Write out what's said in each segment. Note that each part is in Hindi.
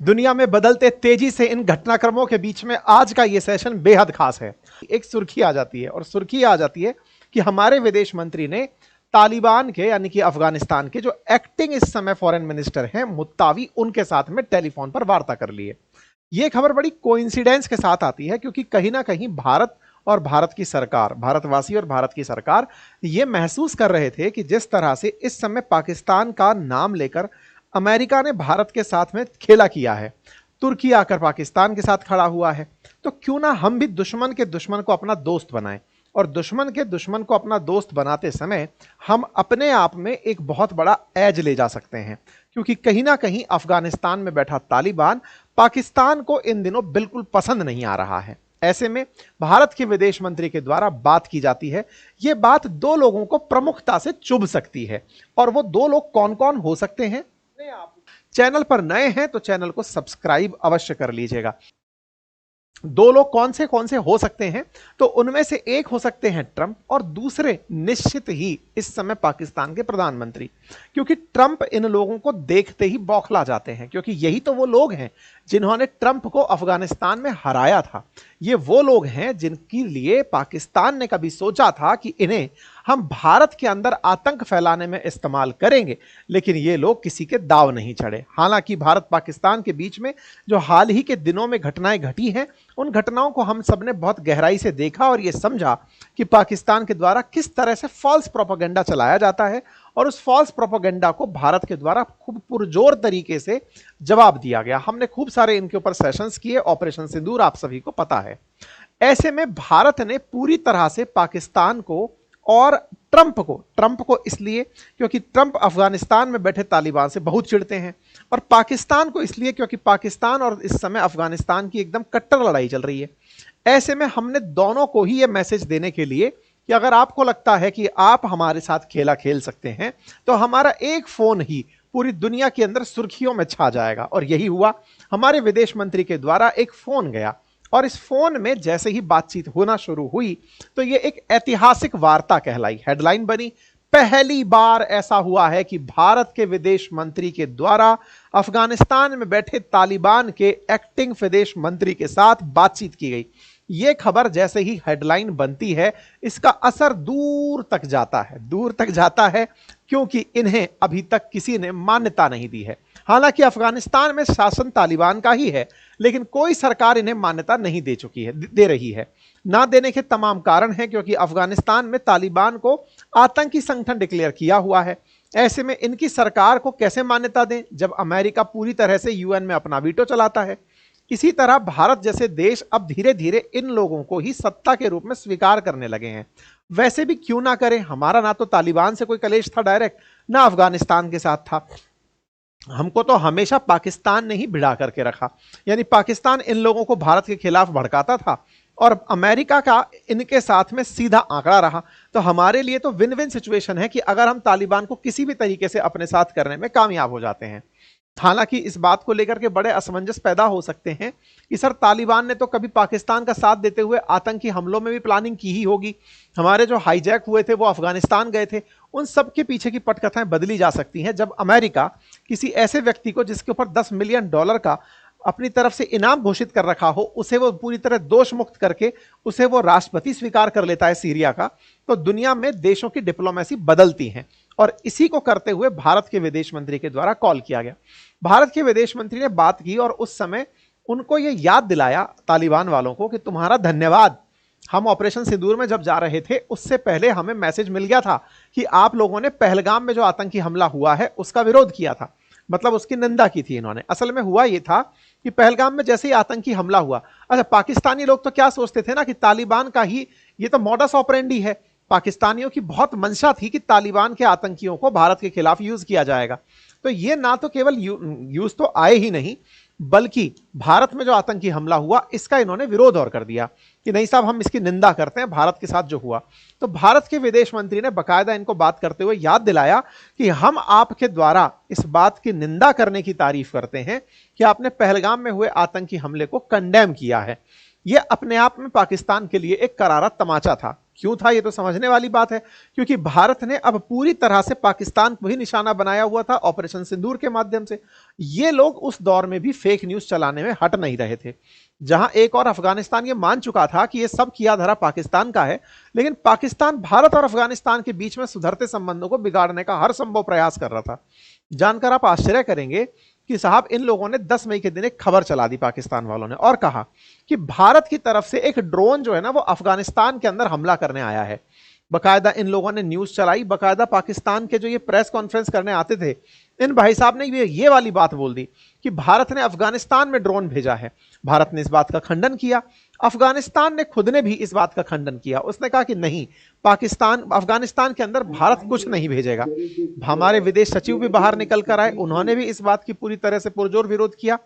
दुनिया में बदलते तेजी से इन घटनाक्रमों के बीच में आज का ये सेशन बेहद खास है। एक सुर्खी आ जाती है और सुर्खी आ जाती है कि हमारे विदेश मंत्री ने तालिबान के यानी कि अफगानिस्तान के जो एक्टिंग इस समय फॉरेन मिनिस्टर हैं मुत्तावी, उनके साथ में टेलीफोन पर वार्ता कर ली है। यह खबर बड़ी कोइंसिडेंस के साथ आती है क्योंकि कहीं ना कहीं भारत और भारत की सरकार, भारतवासी और भारत की सरकार ये महसूस कर रहे थे कि जिस तरह से इस समय पाकिस्तान का नाम लेकर अमेरिका ने भारत के साथ में खेला किया है, तुर्की आकर पाकिस्तान के साथ खड़ा हुआ है, तो क्यों ना हम भी दुश्मन के दुश्मन को अपना दोस्त बनाएं। और दुश्मन के दुश्मन को अपना दोस्त बनाते समय हम अपने आप में एक बहुत बड़ा एज ले जा सकते हैं, क्योंकि कहीं ना कहीं अफगानिस्तान में बैठा तालिबान पाकिस्तान को इन दिनों बिल्कुल पसंद नहीं आ रहा है। ऐसे में भारत के विदेश मंत्री के द्वारा बात की जाती है। यह बात दो लोगों को प्रमुखता से चुभ सकती है, और वो दो लोग कौन कौन हो सकते हैं। आप चैनल पर नए हैं तो चैनल को सब्सक्राइब अवश्य कर लीजिएगा। दो लोग कौन से हो सकते हैं, तो उनमें से एक हो सकते हैं ट्रंप और दूसरे निश्चित ही इस समय पाकिस्तान के प्रधानमंत्री, क्योंकि ट्रंप इन लोगों को देखते ही बौखला जाते हैं, क्योंकि यही तो वो लोग हैं जिन्होंने ट्रंप को अफगानिस्तान में हराया था। ये वो लोग हैं जिनके लिए पाकिस्तान ने कभी सोचा था कि इन्हें हम भारत के अंदर आतंक फैलाने में इस्तेमाल करेंगे, लेकिन ये लोग किसी के दाव नहीं चढ़े। हालांकि भारत पाकिस्तान के बीच में जो हाल ही के दिनों में घटनाएं घटी हैं, उन घटनाओं को हम सबने बहुत गहराई से देखा और ये समझा कि पाकिस्तान के द्वारा किस तरह से फॉल्स प्रोपेगेंडा चलाया जाता है, और उस फॉल्स प्रोपेगेंडा को भारत के द्वारा खूब पुरजोर तरीके से जवाब दिया गया। हमने खूब सारे इनके ऊपर सेशंस किए, ऑपरेशन सिंदूर आप सभी को पता है। ऐसे में भारत ने पूरी तरह से पाकिस्तान को और ट्रंप को इसलिए क्योंकि ट्रंप अफगानिस्तान में बैठे तालिबान से बहुत चिढ़ते हैं, और पाकिस्तान को इसलिए क्योंकि पाकिस्तान और इस समय अफगानिस्तान की एकदम कट्टर लड़ाई चल रही है। ऐसे में हमने दोनों को ही यह मैसेज देने के लिए कि अगर आपको लगता है कि आप हमारे साथ खेला खेल सकते हैं, तो हमारा एक फोन ही पूरी दुनिया के अंदर सुर्खियों में छा जाएगा। और यही हुआ, हमारे विदेश मंत्री के द्वारा एक फोन गया, और इस फोन में जैसे ही बातचीत होना शुरू हुई तो ये एक ऐतिहासिक वार्ता कहलाई। हेडलाइन बनी, पहली बार ऐसा हुआ है कि भारत के विदेश मंत्री के द्वारा अफगानिस्तान में बैठे तालिबान के एक्टिंग विदेश मंत्री के साथ बातचीत की गई। यह खबर जैसे ही हेडलाइन बनती है, इसका असर दूर तक जाता है, क्योंकि इन्हें अभी तक किसी ने मान्यता नहीं दी है। हालांकि अफगानिस्तान में शासन तालिबान का ही है, लेकिन कोई सरकार इन्हें मान्यता नहीं दे रही है। ना देने के तमाम कारण हैं, क्योंकि अफगानिस्तान में तालिबान को आतंकी संगठन डिक्लेयर किया हुआ है। ऐसे में इनकी सरकार को कैसे मान्यता दें जब अमेरिका पूरी तरह से यूएन में अपना वीटो चलाता है। इसी तरह भारत जैसे देश अब धीरे धीरे इन लोगों को ही सत्ता के रूप में स्वीकार करने लगे हैं। वैसे भी क्यों ना करें, हमारा ना तो तालिबान से कोई कलेश था डायरेक्ट, ना अफगानिस्तान के साथ था। हमको तो हमेशा पाकिस्तान ने ही भिड़ा करके रखा, यानी पाकिस्तान इन लोगों को भारत के खिलाफ भड़काता था और अमेरिका का इनके साथ में सीधा आंकड़ा रहा। तो हमारे लिए तो विन विन सिचुएशन है कि अगर हम तालिबान को किसी भी तरीके से अपने साथ करने में कामयाब हो जाते हैं। हालांकि इस बात को लेकर के बड़े असमंजस पैदा हो सकते हैं कि सर, तालिबान ने तो कभी पाकिस्तान का साथ देते हुए आतंकी हमलों में भी प्लानिंग की ही होगी। हमारे जो हाईजैक हुए थे वो अफगानिस्तान गए थे। उन सब के पीछे की पटकथाएं बदली जा सकती हैं जब अमेरिका किसी ऐसे व्यक्ति को जिसके ऊपर $10 मिलियन का अपनी तरफ से इनाम घोषित कर रखा हो, उसे वो पूरी तरह दोष मुक्त करके उसे वो राष्ट्रपति स्वीकार कर लेता है सीरिया का, तो दुनिया में देशों की डिप्लोमेसी बदलती है। और इसी को करते हुए भारत के विदेश मंत्री के द्वारा कॉल किया गया। भारत के विदेश मंत्री ने बात की और उस समय उनको यह याद दिलाया तालिबान वालों को कि तुम्हारा धन्यवाद, हम ऑपरेशन सिंदूर में जब जा रहे थे उससे पहले हमें मैसेज मिल गया था कि आप लोगों ने पहलगाम में जो आतंकी हमला हुआ है उसका विरोध किया था, मतलब उसकी निंदा की थी इन्होंने। असल में हुआ यह था कि पहलगाम में जैसे ही आतंकी हमला हुआ, अच्छा, पाकिस्तानी लोग तो क्या सोचते थे ना कि तालिबान का ही ये तो मॉडस ऑपरेंडी है। पाकिस्तानियों की बहुत मंशा थी कि तालिबान के आतंकियों को भारत के खिलाफ यूज किया जाएगा। तो ये ना तो केवल यूज तो आए ही नहीं, बल्कि भारत में जो आतंकी हमला हुआ इसका इन्होंने विरोध और कर दिया कि नहीं साहब, हम इसकी निंदा करते हैं भारत के साथ जो हुआ। तो भारत के विदेश मंत्री ने बाकायदा इनको बात करते हुए याद दिलाया कि हम आपके द्वारा इस बात की निंदा करने की तारीफ करते हैं कि आपने पहलगाम में हुए आतंकी हमले को कंडेम किया है। ये अपने आप में पाकिस्तान के लिए एक करारा तमाचा था। क्यों था ये तो समझने वाली बात है, क्योंकि भारत ने अब पूरी तरह से पाकिस्तान को ही निशाना बनाया हुआ था ऑपरेशन सिंदूर के माध्यम से। ये लोग उस दौर में भी फेक न्यूज चलाने में हट नहीं रहे थे। जहां एक और अफगानिस्तान ये मान चुका था कि ये सब किया धरा पाकिस्तान का है, लेकिन पाकिस्तान भारत और अफगानिस्तान के बीच में सुधरते संबंधों को बिगाड़ने का हर संभव प्रयास कर रहा था। जानकर आप आश्चर्य करेंगे कि साहब इन लोगों ने 10 मई के दिन एक खबर चला दी पाकिस्तान वालों ने, और कहा कि भारत की तरफ से एक ड्रोन जो है ना वो अफगानिस्तान के अंदर हमला करने आया है। बकायदा इन लोगों ने न्यूज चलाई, बकायदा पाकिस्तान के जो ये प्रेस कॉन्फ्रेंस करने आते थे, इन भाई साहब ने ये वाली बात बोल दी कि भारत ने अफगानिस्तान में ड्रोन भेजा है। भारत ने इस बात का खंडन किया, अफगानिस्तान ने खुद ने भी इस बात का खंडन किया। उसने कहा कि नहीं, पाकिस्तान अफगानिस्तान के अंदर भारत कुछ नहीं भेजेगा। हमारे विदेश सचिव भी बाहर निकल कर आए, उन्होंने भी इस बात की पूरी तरह से पुरजोर विरोध किया।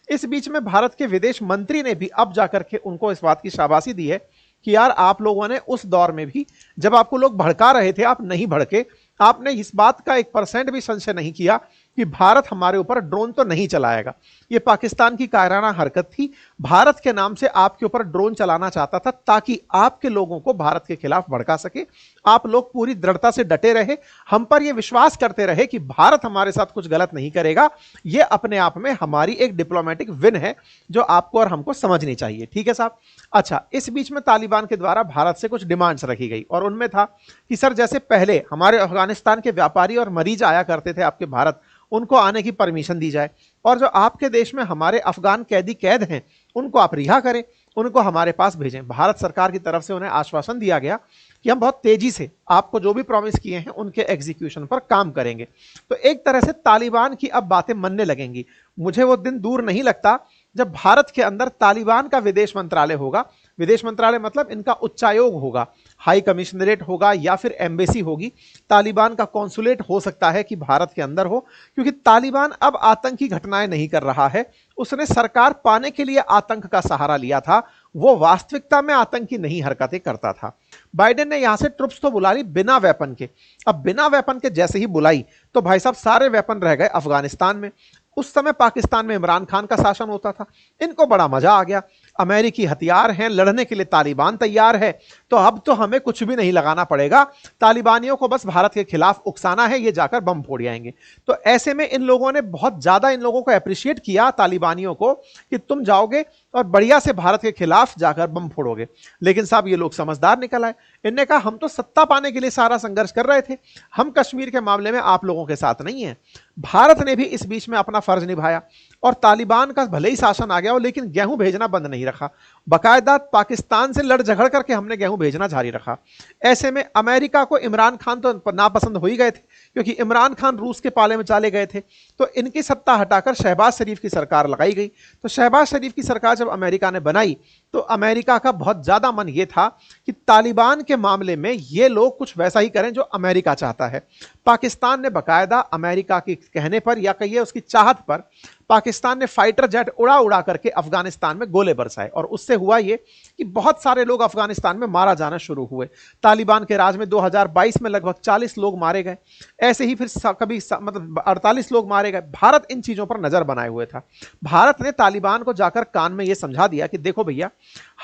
इस बीच में भारत के विदेश मंत्री ने भी अब जाकर के उनको इस बात की शाबाशी दी है कि यार आप लोगों ने उस दौर में भी जब आपको लोग भड़का रहे थे आप नहीं भड़के, आपने इस बात का 1% भी संशय नहीं किया कि भारत हमारे ऊपर ड्रोन तो नहीं चलाएगा। यह पाकिस्तान की कायराना हरकत थी। भारत के नाम से आपके ऊपर ड्रोन चलाना चाहता था ताकि आपके लोगों को भारत के खिलाफ भड़का सके। आप लोग पूरी दृढ़ता से डटे रहे, हम पर यह विश्वास करते रहे कि भारत हमारे साथ कुछ गलत नहीं करेगा। यह अपने आप में हमारी एक डिप्लोमेटिक विन है जो आपको और हमको समझनी चाहिए। ठीक है साहब। अच्छा, इस बीच में तालिबान के द्वारा भारत से कुछ डिमांड्स रखी गई और उनमें था कि सर जैसे पहले हमारे अफगानिस्तान के व्यापारी और मरीज आया करते थे आपके भारत, उनको आने की परमिशन दी जाए, और जो आपके देश में हमारे अफगान कैदी कैद हैं उनको आप रिहा करें, उनको हमारे पास भेजें। भारत सरकार की तरफ से उन्हें आश्वासन दिया गया कि हम बहुत तेजी से आपको जो भी प्रॉमिस किए हैं उनके एग्जीक्यूशन पर काम करेंगे। तो एक तरह से तालिबान की अब बातें मनने लगेंगी। मुझे वो दिन दूर नहीं लगता जब भारत के अंदर तालिबान का विदेश मंत्रालय होगा। विदेश मंत्रालय मतलब इनका उच्चायोग होगा, हाई कमिश्नरेट होगा या फिर एम्बेसी होगी। तालिबान का कॉन्सुलेट हो सकता है कि भारत के अंदर हो, क्योंकि तालिबान अब आतंकी घटनाएं नहीं कर रहा है। उसने सरकार पाने के लिए आतंक का सहारा लिया था, वो वास्तविकता में आतंकी नहीं हरकतें करता था। बाइडेन ने यहां से ट्रुप्स तो बुला ली बिना वेपन के। अब बिना वेपन के जैसे ही बुलाई तो भाई साहब सारे वेपन रह गए अफगानिस्तान में। उस समय पाकिस्तान में इमरान खान का शासन होता था। इनको बड़ा मजा आ गया, अमेरिकी हथियार हैं, लड़ने के लिए तालिबान तैयार है, तो अब तो हमें कुछ भी नहीं लगाना पड़ेगा, तालिबानियों को बस भारत के खिलाफ उकसाना है, ये जाकर बम फोड़ आएंगे। तो ऐसे में इन लोगों ने बहुत ज्यादा इन लोगों को अप्रिशिएट किया तालिबानियों को कि तुम जाओगे और बढ़िया से भारत के खिलाफ जाकर बम फोड़ोगे। लेकिन साहब ये लोग समझदार निकल आए, इनने कहा हम तो सत्ता पाने के लिए सारा संघर्ष कर रहे थे, हम कश्मीर के मामले में आप लोगों के साथ नहीं हैं। भारत ने भी इस बीच में अपना फर्ज निभाया और तालिबान का भले ही शासन आ गया हो लेकिन गेहूं भेजना बंद नहीं रखा। बाकायदा पाकिस्तान से लड़ झगड़ करके हमने गेहूं भेजना जारी रखा। ऐसे में अमेरिका को इमरान खान तो नापसंद हो ही गए थे, क्योंकि इमरान खान रूस के पाले में चले गए थे। तो इनकी सत्ता हटाकर शहबाज शरीफ की सरकार लगाई गई। तो शहबाज शरीफ की सरकार जब अमेरिका ने बनाई तो अमेरिका का बहुत ज्यादा मन यह था कि तालिबान के मामले में ये लोग कुछ वैसा ही करें जो अमेरिका चाहता है। पाकिस्तान ने बाकायदा अमेरिका के कहने पर या कहिए उसकी चाहत पर पाकिस्तान ने फाइटर जेट उड़ा उड़ा करके अफगानिस्तान में गोले बरसाए, और उससे हुआ ये कि बहुत सारे लोग अफगानिस्तान में मारा जाना शुरू हुए। तालिबान के राज में 2022 में लगभग 40 लोग मारे गए। ऐसे ही फिर कभी मतलब 48 लोग मारे गए। भारत इन चीजों पर नजर बनाए हुए था। भारत ने तालिबान को जाकर कान में यह समझा दिया कि देखो भैया,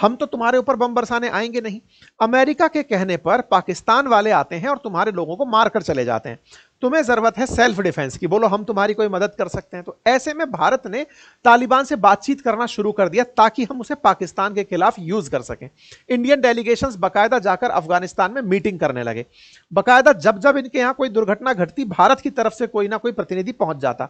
हम तो तुम्हारे ऊपर बम बरसाने आएंगे नहीं, अमेरिका के कहने पर पाकिस्तान वाले आते हैं और तुम्हारे लोगों को मारकर चले जाते हैं। तुम्हें जरूरत है सेल्फ डिफेंस की, बोलो हम तुम्हारी कोई मदद कर सकते हैं। तो ऐसे में भारत ने तालिबान से बातचीत करना शुरू कर दिया ताकि हम उसे पाकिस्तान के खिलाफ यूज कर सकें। इंडियन डेलीगेशंस बकायदा जाकर अफगानिस्तान में मीटिंग करने लगे। बकायदा जब जब इनके यहां कोई दुर्घटना घटती भारत की तरफ से कोई ना कोई प्रतिनिधि पहुंच जाता।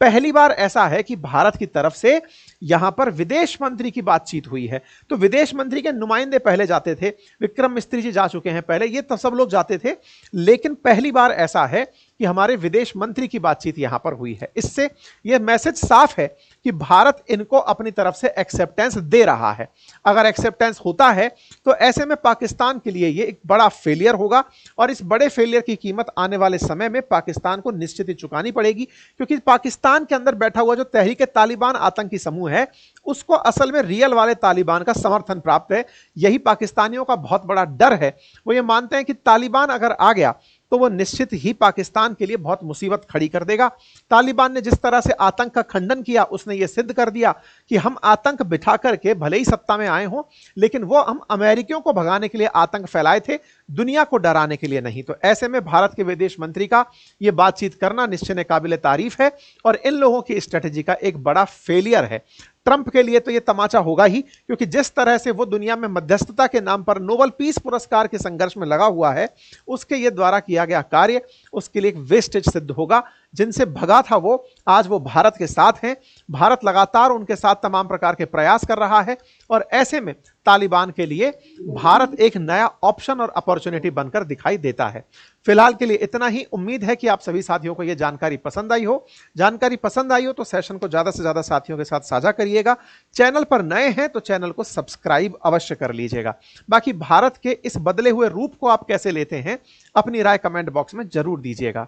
पहली बार ऐसा है कि भारत की तरफ से यहां पर विदेश मंत्री की बातचीत हुई है। तो विदेश मंत्री के नुमाइंदे पहले जाते थे, विक्रम मिस्त्री जी जा चुके हैं पहले, ये तो सब लोग जाते थे, लेकिन पहली बार ऐसा है कि हमारे विदेश मंत्री की बातचीत यहां पर हुई है। इससे यह मैसेज साफ है कि भारत इनको अपनी तरफ से एक्सेप्टेंस दे रहा है। अगर एक्सेप्टेंस होता है तो ऐसे में पाकिस्तान के लिए यह एक बड़ा फेलियर होगा, और इस बड़े फेलियर की कीमत आने वाले समय में पाकिस्तान को निश्चित ही चुकानी पड़ेगी, क्योंकि पाकिस्तान के अंदर बैठा हुआ जो तहरीक तालिबान आतंकी समूह है उसको असल में रियल वाले तालिबान का समर्थन प्राप्त है। यही पाकिस्तानियों का बहुत बड़ा डर है। वो ये मानते हैं कि तालिबान अगर आ गया तो वो निश्चित ही पाकिस्तान के लिए बहुत मुसीबत खड़ी कर देगा। तालिबान ने जिस तरह से आतंक का खंडन किया, उसने ये सिद्ध कर दिया कि हम आतंक बिठा करके भले ही सत्ता में आए हों, लेकिन वो हम अमेरिकियों को भगाने के लिए आतंक फैलाए थे, दुनिया को डराने के लिए नहीं। तो ऐसे में भारत के विदेश मंत्री का ये बातचीत करना निश्चय काबिल तारीफ है और इन लोगों की स्ट्रेटेजी का एक बड़ा फेलियर है। ट्रंप के लिए तो यह तमाचा होगा ही, क्योंकि जिस तरह से वो दुनिया में मध्यस्थता के नाम पर नोबेल पीस पुरस्कार के संघर्ष में लगा हुआ है, उसके ये द्वारा किया गया कार्य उसके लिए एक वेस्टेज सिद्ध होगा। जिनसे भगा था वो, आज वो भारत के साथ हैं। भारत लगातार उनके साथ तमाम प्रकार के प्रयास कर रहा है और ऐसे में तालिबान के लिए भारत एक नया ऑप्शन और अपॉर्चुनिटी बनकर दिखाई देता है। फिलहाल के लिए इतना ही। उम्मीद है कि आप सभी साथियों को यह जानकारी पसंद आई हो। जानकारी पसंद आई हो तो सेशन को ज्यादा से ज्यादा साथियों के साथ साझा करिएगा। चैनल पर नए हैं तो चैनल को सब्सक्राइब अवश्य कर लीजिएगा। बाकी भारत के इस बदले हुए रूप को आप कैसे लेते हैं, अपनी राय कमेंट बॉक्स में जरूर दीजिएगा।